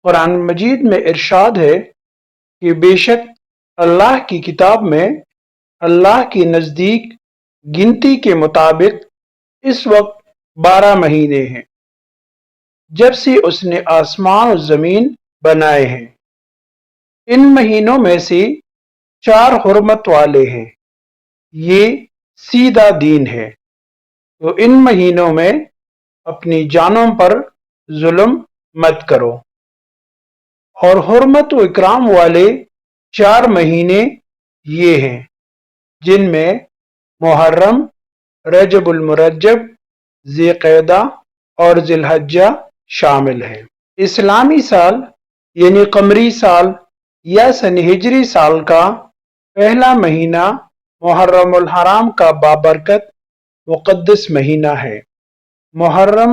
قرآن مجید میں ارشاد ہے کہ بے شک اللہ کی کتاب میں اللہ کے نزدیک گنتی کے مطابق اس وقت 12 مہینے ہیں جب سے اس نے آسمان و زمین بنائے ہیں۔ ان مہینوں میں سے 4 حرمت والے ہیں، یہ سیدھا دین ہے، تو ان مہینوں میں اپنی جانوں پر ظلم مت کرو۔ اور حرمت و اکرام والے 4 مہینے یہ ہیں جن میں محرم، رجب المرجب، ذی قعدہ اور ذی الحجہ شامل ہیں۔ اسلامی سال یعنی قمری سال یا سن ہجری سال کا پہلا مہینہ محرم الحرام کا بابرکت مقدس مہینہ ہے۔ محرم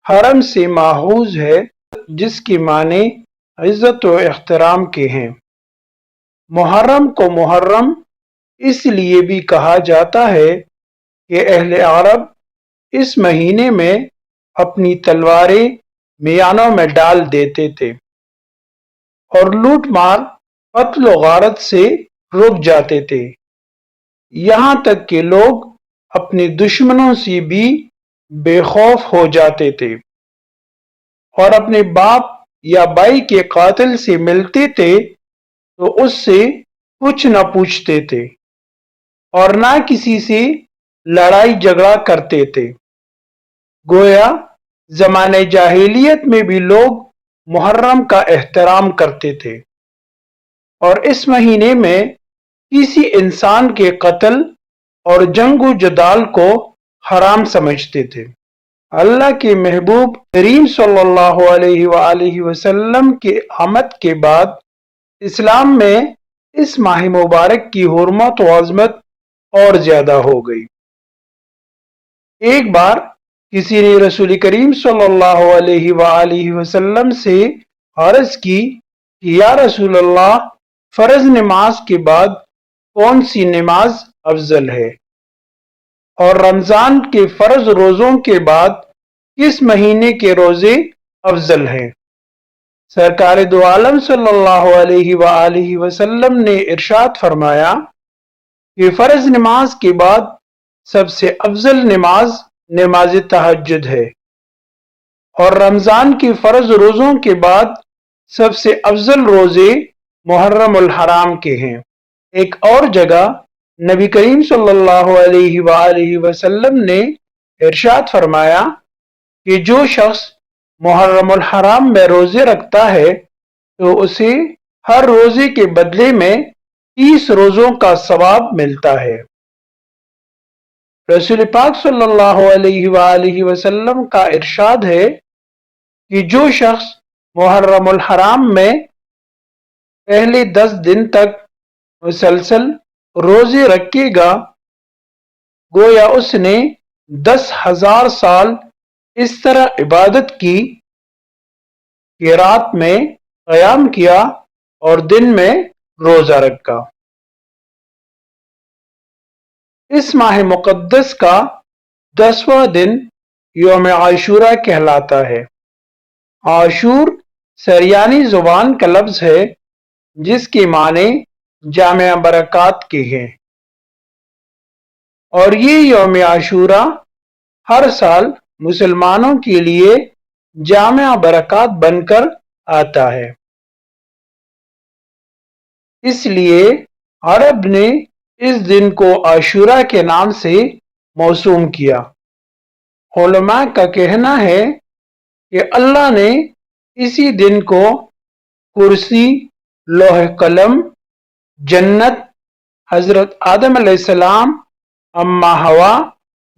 حرم سے ماخوذ ہے جس کی معنی عزت و احترام کے ہیں۔ محرم کو محرم اس لیے بھی کہا جاتا ہے کہ اہل عرب اس مہینے میں اپنی تلواریں میانوں میں ڈال دیتے تھے اور لوٹ مار قتل و غارت سے رک جاتے تھے، یہاں تک کہ لوگ اپنے دشمنوں سے بھی بے خوف ہو جاتے تھے اور اپنے باپ یا بھائی کے قاتل سے ملتے تھے تو اس سے کچھ نہ پوچھتے تھے اور نہ کسی سے لڑائی جھگڑا کرتے تھے۔ گویا زمانے جاہلیت میں بھی لوگ محرم کا احترام کرتے تھے اور اس مہینے میں کسی انسان کے قتل اور جنگ و جدال کو حرام سمجھتے تھے۔ اللہ کے محبوب کریم صلی اللہ علیہ وآلہ وسلم کے آمد کے بعد اسلام میں اس ماہ مبارک کی حرمت و عظمت اور زیادہ ہو گئی۔ ایک بار کسی نے رسول کریم صلی اللہ علیہ وآلہ وسلم سے عرض کی کہ یا رسول اللہ، فرض نماز کے بعد کون سی نماز افضل ہے؟ اور رمضان کے فرض روزوں کے بعد کس مہینے کے روزے افضل ہیں؟ سرکار دو عالم صلی اللہ علیہ وآلہ وسلم نے ارشاد فرمایا کہ فرض نماز کے بعد سب سے افضل نماز نماز تہجد ہے، اور رمضان کے فرض روزوں کے بعد سب سے افضل روزے محرم الحرام کے ہیں۔ ایک اور جگہ نبی کریم صلی اللہ علیہ وآلہ وسلم نے ارشاد فرمایا کہ جو شخص محرم الحرام میں روزے رکھتا ہے تو اسے ہر روزے کے بدلے میں 30 روزوں کا ثواب ملتا ہے۔ رسول پاک صلی اللہ علیہ وآلہ وسلم کا ارشاد ہے کہ جو شخص محرم الحرام میں پہلے 10 دن تک مسلسل روزے رکھے گا، گویا اس نے 10,000 سال اس طرح عبادت کی کہ رات میں قیام کیا اور دن میں روزہ رکھا۔ اس ماہ مقدس کا 10واں دن یوم عاشورہ کہلاتا ہے۔ عاشور سریانی زبان کا لفظ ہے جس کے معنی جامع برکات کے ہیں، اور یہ یوم عاشورہ ہر سال مسلمانوں کے لیے جامع برکات بن کر آتا ہے۔ اس لیے عرب نے اس دن کو عاشورہ کے نام سے موسوم کیا۔ علماء کا کہنا ہے کہ اللہ نے اسی دن کو کرسی، لوح قلم، جنت، حضرت آدم علیہ السلام، اما ہوا،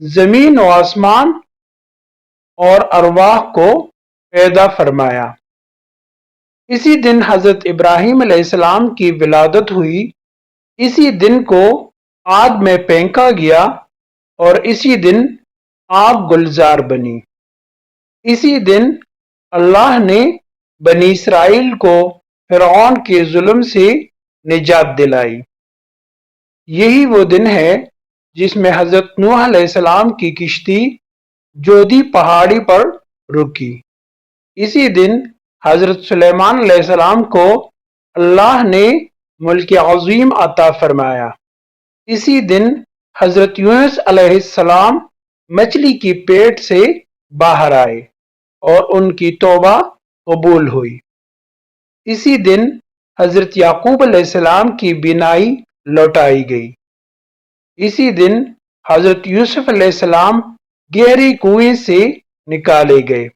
زمین و آسمان اور ارواح کو پیدا فرمایا۔ اسی دن حضرت ابراہیم علیہ السلام کی ولادت ہوئی، اسی دن کو آگ میں پھینکا گیا اور اسی دن آگ گلزار بنی۔ اسی دن اللہ نے بنی اسرائیل کو فرعون کے ظلم سے نجات دلائی۔ یہی وہ دن ہے جس میں حضرت نوح علیہ السلام کی کشتی جودی پہاڑی پر رکی۔ اسی دن حضرت سلیمان علیہ السلام کو اللہ نے ملک عظیم عطا فرمایا۔ اسی دن حضرت یونس علیہ السلام مچھلی کی پیٹ سے باہر آئے اور ان کی توبہ قبول ہوئی۔ اسی دن حضرت یعقوب علیہ السلام کی بینائی لوٹائی گئی۔ اسی دن حضرت یوسف علیہ السلام گہری کنویں سے نکالے گئے۔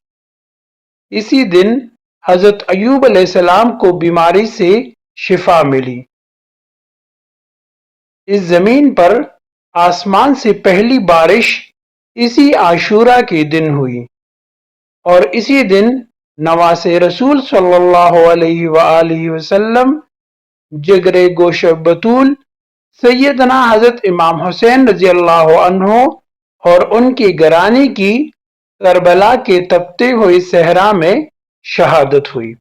اسی دن حضرت ایوب علیہ السلام کو بیماری سے شفا ملی۔ اس زمین پر آسمان سے پہلی بارش اسی عاشورہ کے دن ہوئی اور اسی دن نواس رسول صلی اللہ علیہ وآلہ وسلم جگر گوشہ بطول سیدنا حضرت امام حسین رضی اللہ عنہ اور ان کی گھرانے کی کربلا کے تپتے ہوئے صحرا میں شہادت ہوئی۔